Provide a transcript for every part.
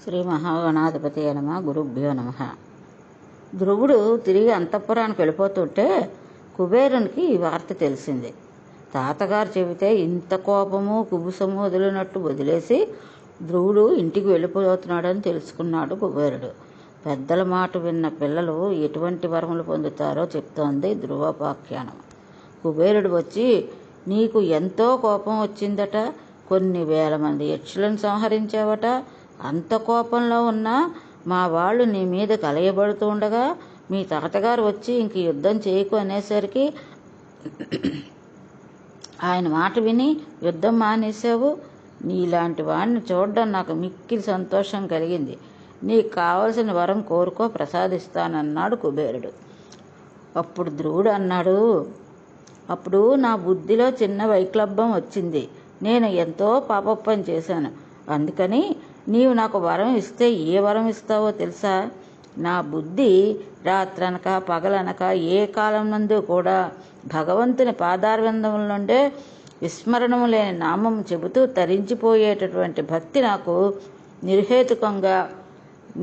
శ్రీ మహాగణాధిపతి నమ. గురుభ్యో నమ. ధ్రువుడు తిరిగి అంతఃపురానికి వెళ్ళిపోతుంటే కుబేరునికి ఈ వార్త తెలిసింది. తాతగారు చెబితే ఇంత కోపము కుబుసము వదిలినట్టు వదిలేసి ధ్రువుడు ఇంటికి వెళ్ళిపోతున్నాడని తెలుసుకున్నాడు కుబేరుడు. పెద్దల మాట విన్న పిల్లలు ఎటువంటి వరములు పొందుతారో చెప్తోంది ధ్రువోపాఖ్యానం. కుబేరుడు వచ్చి, నీకు ఎంతో కోపం వచ్చిందట, కొన్ని వేల మంది యక్షులను సంహరించావట, అంత కోపంలో ఉన్నా మా వాళ్ళు నీ మీద కలయబడుతూ ఉండగా మీ తాతగారు వచ్చి ఇంక యుద్ధం చేయకు అనేసరికి ఆయన మాట విని యుద్ధం మానేశావు. నీలాంటి వాడిని చూడడం నాకు మిక్కిలి సంతోషం కలిగింది. నీకు కావలసిన వరం కోరుకో, ప్రసాదిస్తానన్నాడు కుబేరుడు. అప్పుడు ధ్రువుడు అన్నాడు, అప్పుడు నా బుద్ధిలో చిన్న వైక్లభ్యం వచ్చింది. నేను ఎంతో పాపపని చేశాను. అందుకని నీవు నాకు వరం ఇస్తే ఏ వరం ఇస్తావో తెలుసా? నా బుద్ధి రాత్రనక పగలనక ఏ కాలం నందు కూడా భగవంతుని పాదారవిందముల నుండే విస్మరణము లేని నామం చెబుతూ తరించిపోయేటటువంటి భక్తి నాకు నిర్హేతుకంగా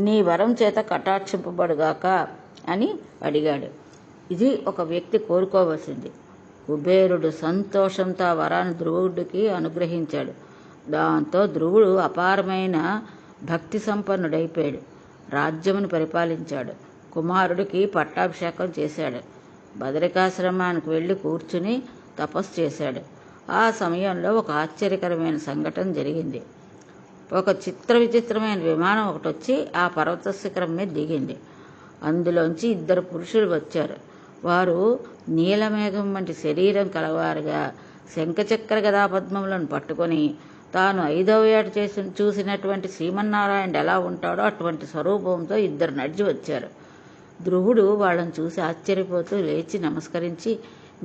నీ వరం చేత కటాక్షింపబడుగాక అని అడిగాడు. ఇది ఒక వ్యక్తి కోరుకోవలసింది. కుబేరుడు సంతోషంతో ఆ వరాన్ని ధ్రువుడికి అనుగ్రహించాడు. దాంతో ధ్రువుడు అపారమైన భక్తి సంపన్నుడైపోయాడు. రాజ్యమును పరిపాలించాడు. కుమారుడికి పట్టాభిషేకం చేశాడు. బదరికాశ్రమానికి వెళ్ళి కూర్చుని తపస్సు చేశాడు. ఆ సమయంలో ఒక ఆశ్చర్యకరమైన సంఘటన జరిగింది. ఒక విచిత్రమైన విమానం ఒకటి వచ్చి ఆ పర్వత శిఖరం మీద దిగింది. అందులోంచి ఇద్దరు పురుషులు వచ్చారు. వారు నీలమేఘం వంటి శరీరం కలవారుగా శంఖచక్ర గదాపద్మములను పట్టుకొని తాను 5వ ఏట చూసినటువంటి శ్రీమన్నారాయణుడు ఎలా ఉంటాడో అటువంటి స్వరూపంతో ఇద్దరు నడిచి వచ్చారు. ధ్రువుడు వాళ్ళని చూసి ఆశ్చర్యపోతూ లేచి నమస్కరించి,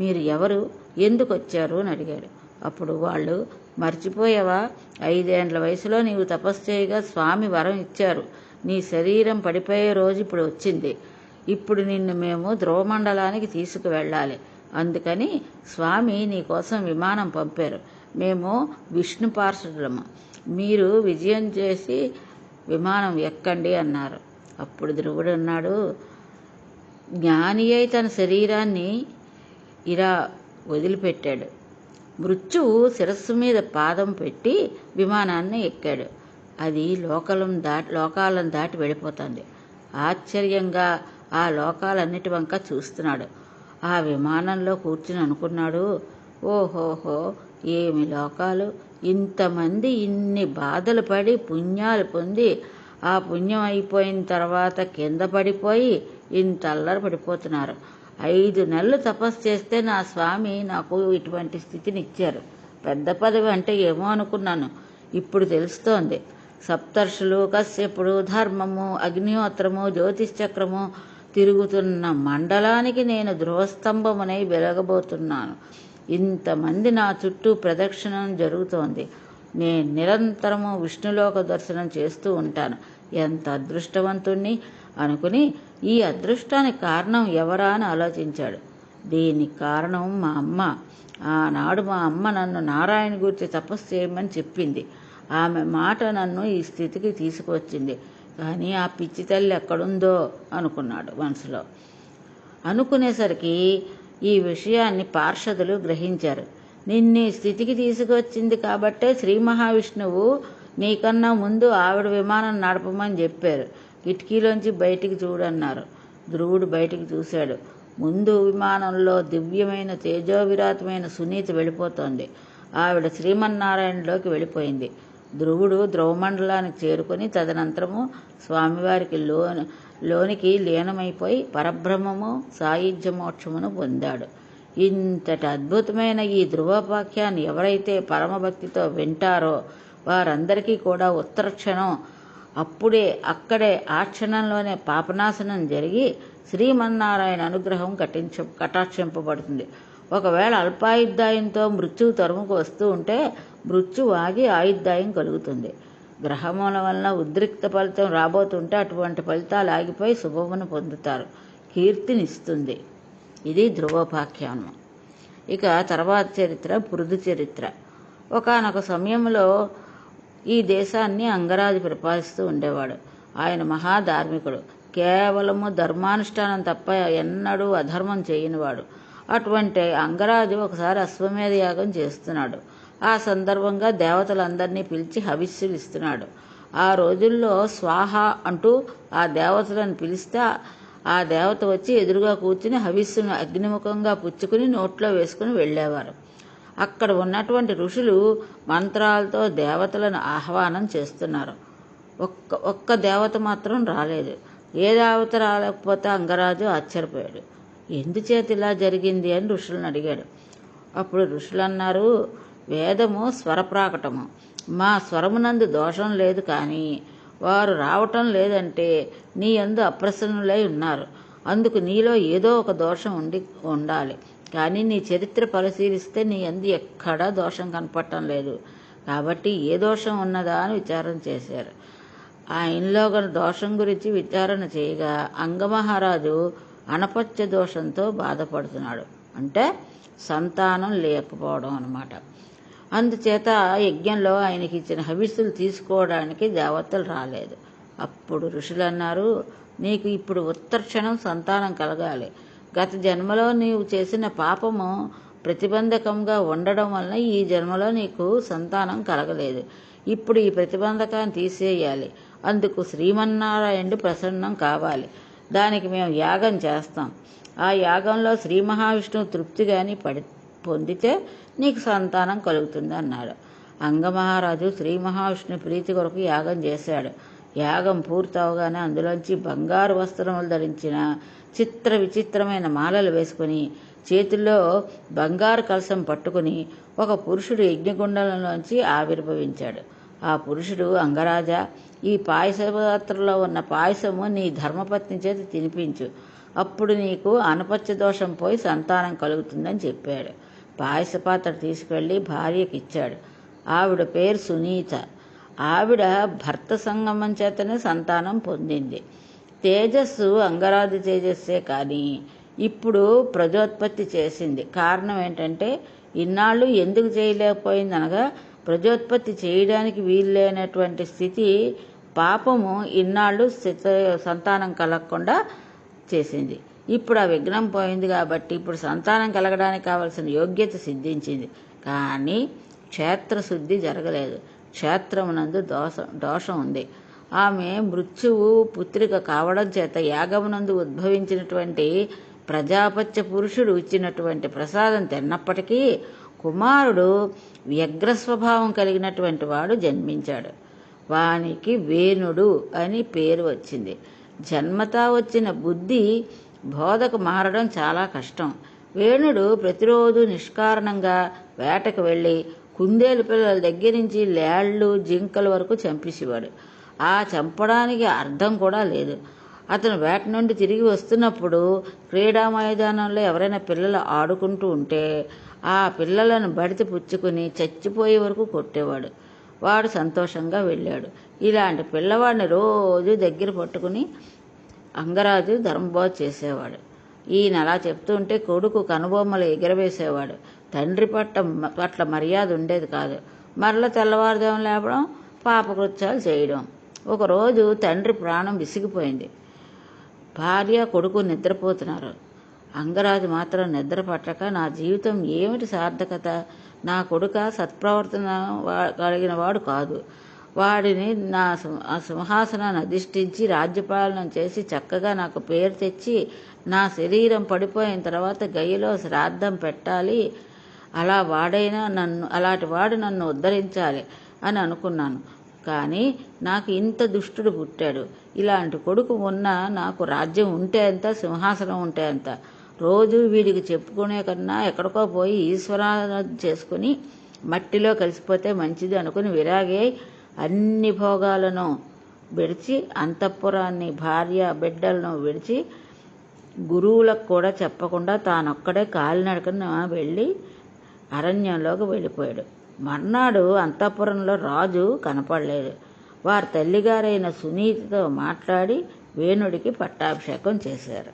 మీరు ఎవరు, ఎందుకు వచ్చారు అని అడిగాడు. అప్పుడు వాళ్ళు, మర్చిపోయావా, 5 ఏండ్ల వయసులో నీవు తపస్సు చేయగా స్వామి వరం ఇచ్చారు. నీ శరీరం పడిపోయే రోజు ఇప్పుడు వచ్చింది. ఇప్పుడు నిన్ను మేము ధ్రువమండలానికి తీసుకువెళ్ళాలి. అందుకని స్వామి నీ కోసం విమానం పంపారు. మేము విష్ణు పార్షదులము. మీరు విజయం చేసి విమానం ఎక్కండి అన్నారు. అప్పుడు ధ్రువుడు అన్నాడు, జ్ఞాని అయి తన శరీరాన్ని ఇలా వదిలిపెట్టాడు. మృత్యువు శిరస్సు మీద పాదం పెట్టి విమానాన్ని ఎక్కాడు. అది లోకాలను దాటి వెళ్ళిపోతుంది. ఆశ్చర్యంగా ఆ లోకాలన్నిటి వంక చూస్తున్నాడు. ఆ విమానంలో కూర్చుని అనుకున్నాడు, ఓహోహో, ఏమి లోకాలు! ఇంతమంది ఇన్ని బాధలు పడి పుణ్యాలు పొంది ఆ పుణ్యం అయిపోయిన తర్వాత కింద పడిపోయి ఇంత అల్లరి పడిపోతున్నారు. 5 నెలలు తపస్సు చేస్తే నా స్వామి నాకు ఇటువంటి స్థితిని ఇచ్చారు. పెద్ద పదవి అంటే ఏమో అనుకున్నాను. ఇప్పుడు తెలుస్తోంది. సప్తర్షులు, కశ్యపుడు, ధర్మము, అగ్నిహోత్రము, జ్యోతిశ్చక్రము తిరుగుతున్న మండలానికి నేను ధ్రువస్తంభమునై వెలగబోతున్నాను. ఇంతమంది నా చుట్టూ ప్రదక్షిణం జరుగుతోంది. నేను నిరంతరము విష్ణులోక దర్శనం చేస్తూ ఉంటాను. ఎంత అదృష్టవంతుణ్ణి అనుకుని ఈ అదృష్టానికి కారణం ఎవరా అని ఆలోచించాడు. దీనికి కారణం మా అమ్మ. ఆనాడు మా అమ్మ నన్ను నారాయణ గురించి తపస్సు చేయమని చెప్పింది. ఆమె మాట నన్ను ఈ స్థితికి తీసుకువచ్చింది. కానీ ఆ పిచ్చి తల్లి ఎక్కడుందో అనుకున్నాడు మనసులో. అనుకునేసరికి ఈ విషయాన్ని పార్షదులు గ్రహించారు. నిన్ను స్థితికి తీసుకువచ్చింది కాబట్టే శ్రీ మహావిష్ణువు నీకన్నా ముందు ఆవిడ విమానం నడపమని చెప్పారు. కిటికీలోంచి బయటికి చూడన్నారు. ధ్రువుడు బయటికి చూశాడు. ముందు విమానంలో దివ్యమైన తేజోవిరాతమైన సునీత వెళ్ళిపోతోంది. ఆవిడ శ్రీమన్నారాయణలోకి వెళ్ళిపోయింది. ధ్రువుడు ధ్రువమండలానికి చేరుకొని తదనంతరము స్వామివారికి లోనికి లీనమైపోయి పరబ్రహ్మము సాయుధ్య మోక్షమును పొందాడు. ఇంతటి అద్భుతమైన ఈ ధ్రువోపాఖ్యాన్ని ఎవరైతే పరమభక్తితో వింటారో వారందరికీ కూడా ఉత్తర క్షణం అక్కడే ఆ క్షణంలోనే పాపనాశనం జరిగి శ్రీమన్నారాయణ అనుగ్రహం కటాక్షింపబడుతుంది. ఒకవేళ అల్పాయుద్ధాయంతో మృత్యువు తరుముకు వస్తూ ఉంటే మృత్యువు ఆగి ఆయుద్ధాయం కలుగుతుంది. గ్రహముల వలన ఉద్రిక్త ఫలితం రాబోతుంటే అటువంటి ఫలితాలు ఆగిపోయి శుభమును పొందుతారు. కీర్తినిస్తుంది. ఇది ధ్రువోపాఖ్యానం. ఇక తర్వాత చరిత్ర పృథు చరిత్ర. ఒకానొక సమయంలో ఈ దేశాన్ని అంగరాజు పరిపాలిస్తూ ఉండేవాడు. ఆయన మహాధార్మికుడు. కేవలము ధర్మానుష్ఠానం తప్ప ఎన్నడూ అధర్మం చేయనివాడు. అటువంటి అంగరాజు ఒకసారి అశ్వమేధ యాగం చేస్తున్నాడు. ఆ సందర్భంగా దేవతలందరినీ పిలిచి హవిస్సులు ఇస్తున్నాడు. ఆ రోజుల్లో స్వాహ అంటూ ఆ దేవతలను పిలిస్తే ఆ దేవత వచ్చి ఎదురుగా కూర్చుని హవిస్సును అగ్నిముఖంగా పుచ్చుకుని నోట్లో వేసుకుని వెళ్ళేవారు. అక్కడ ఉన్నటువంటి ఋషులు మంత్రాలతో దేవతలను ఆహ్వానం చేస్తున్నారు. ఒక్క దేవత మాత్రం రాలేదు. ఏ దేవత రాలేకపోతే అంగరాజు ఆశ్చర్యపోయాడు. ఎందుచేత ఇలా జరిగింది అని ఋషులను అడిగాడు. అప్పుడు ఋషులు అన్నారు, వేదము స్వరప్రాకటము. మా స్వరమునందు దోషం లేదు, కానీ వారు రావటం లేదంటే నీ యందు అప్రసన్నులై ఉన్నారు. అందుకు నీలో ఏదో ఒక దోషం ఉండాలి. కానీ నీ చరిత్ర పరిశీలిస్తే నీ యందు ఎక్కడా దోషం కనపడటం లేదు. కాబట్టి ఏ దోషం ఉన్నదా అని విచారణ చేశారు. ఆయనలో గల దోషం గురించి విచారణ చేయగా అంగమహారాజు అనపత్య దోషంతో బాధపడుతున్నాడు. అంటే సంతానం లేకపోవడం అన్నమాట. అందుచేత యజ్ఞంలో ఆయనకి ఇచ్చిన హవిస్సులు తీసుకోవడానికి దేవతలు రాలేదు. అప్పుడు ఋషులు అన్నారు, నీకు ఇప్పుడు ఉత్తరక్షణం సంతానం కలగాలి. గత జన్మలో నీవు చేసిన పాపము ప్రతిబంధకంగా ఉండడం వలన ఈ జన్మలో నీకు సంతానం కలగలేదు. ఇప్పుడు ఈ ప్రతిబంధకాన్ని తీసేయాలి. అందుకు శ్రీమన్నారాయణుడు ప్రసన్నం కావాలి. దానికి మేము యాగం చేస్తాం. ఆ యాగంలో శ్రీ మహావిష్ణువు తృప్తి కానీ పొందితే నీకు సంతానం కలుగుతుంది అన్నాడు. అంగమహారాజు శ్రీ మహావిష్ణు ప్రీతి కొరకు యాగం చేశాడు. యాగం పూర్తవగానే అందులోంచి బంగారు వస్త్రములు ధరించిన చిత్ర విచిత్రమైన మాలలు వేసుకుని చేతుల్లో బంగారు కలశం పట్టుకుని ఒక పురుషుడు యజ్ఞగుండంలోంచి ఆవిర్భవించాడు. ఆ పురుషుడు, అంగరాజా, ఈ పాయస పాత్రలో ఉన్న పాయసము నీ ధర్మపత్ని చేత తినిపించు. అప్పుడు నీకు అనపత్య దోషం పోయి సంతానం కలుగుతుందని చెప్పాడు. పాయస పాత్ర తీసుకెళ్లి భార్యకి ఇచ్చాడు. ఆవిడ పేరు సునీత. ఆవిడ భర్త సంగమం చేతనే సంతానం పొందింది. తేజస్సు అంగరాజు తేజస్సే, కానీ ఇప్పుడు ప్రజోత్పత్తి చేసింది. కారణం ఏంటంటే ఇన్నాళ్ళు ఎందుకు చేయలేకపోయింది అనగా ప్రజోత్పత్తి చేయడానికి వీల్లేనటువంటి స్థితి పాపము ఇన్నాళ్ళు సంతానం కలగకుండా చేసింది. ఇప్పుడు ఆ విఘ్నం పోయింది కాబట్టి ఇప్పుడు సంతానం కలగడానికి కావలసిన యోగ్యత సిద్ధించింది. కానీ క్షేత్రశుద్ధి జరగలేదు. క్షేత్రమునందు దోషం ఉంది. ఆమె మృత్యువు పుత్రిక కావడం చేత యాగమునందు ఉద్భవించినటువంటి ప్రజాపత్య పురుషుడు ఇచ్చినటువంటి ప్రసాదం తిన్నప్పటికీ కుమారుడు వ్యగ్ర స్వభావం కలిగినటువంటి వాడు జన్మించాడు. వానికి వేణుడు అని పేరు వచ్చింది. జన్మతా వచ్చిన బుద్ధి బోధకు మారడం చాలా కష్టం. వేణుడు ప్రతిరోజు నిష్కారణంగా వేటకు వెళ్ళి కుందేలు పిల్లల దగ్గర నుంచి లేళ్లు, జింకల వరకు చంపేసేవాడు. ఆ చంపడానికి అర్థం కూడా లేదు. అతను వేట నుండి తిరిగి వస్తున్నప్పుడు క్రీడా మైదానంలో ఎవరైనా పిల్లలు ఆడుకుంటూ ఉంటే ఆ పిల్లలను బడితి పుచ్చుకుని చచ్చిపోయే వరకు కొట్టేవాడు. వాడు సంతోషంగా వెళ్ళాడు. ఇలాంటి పిల్లవాడిని రోజు దగ్గర పట్టుకుని అంగరాజు ధర్మబోధ చేసేవాడు. ఈయన అలా చెప్తూ ఉంటే కొడుకు కనుబొమ్మలు ఎగరవేసేవాడు. తండ్రి పట్ల మర్యాద ఉండేది కాదు. మరల తెల్లవారుజాము లేపడం, పాపకృత్యాలు చేయడం. ఒకరోజు తండ్రి ప్రాణం విసిగిపోయింది. భార్య, కొడుకు నిద్రపోతున్నారు. అంగరాజు మాత్రం నిద్ర పట్టక, నా జీవితం ఏమిటి సార్థకత? నా కొడుక సత్ప్రవర్తన కలిగిన వాడు కాదు. వాడిని నా సింహాసనాన్ని అధిష్ఠించి రాజ్యపాలన చేసి చక్కగా నాకు పేరు తెచ్చి నా శరీరం పడిపోయిన తర్వాత గయ్యలో శ్రాద్ధం పెట్టాలి. అలాంటి వాడు నన్ను ఉద్ధరించాలి అని అనుకున్నాను. కానీ నాకు ఇంత దుష్టుడు పుట్టాడు. ఇలాంటి కొడుకు ఉన్నా నాకు రాజ్యం ఉంటే ఎంత, సింహాసనం ఉంటే ఎంత. రోజు వీడికి చెప్పుకునే కన్నా ఎక్కడికో పోయి ఈశ్వరారాధన చేసుకుని మట్టిలో కలిసిపోతే మంచిది అనుకుని విరాగే అన్ని భోగాలను విడిచి, అంతఃపురాన్ని, భార్య బిడ్డలను విడిచి, గురువులకు కూడా చెప్పకుండా తానొక్కడే కాలినడకన వెళ్ళి అరణ్యంలోకి వెళ్ళిపోయాడు. మర్నాడు అంతఃపురంలో రాజు కనపడలేదు. వారి తల్లిగారైన సునీతితో మాట్లాడి వేణుడికి పట్టాభిషేకం చేశారు.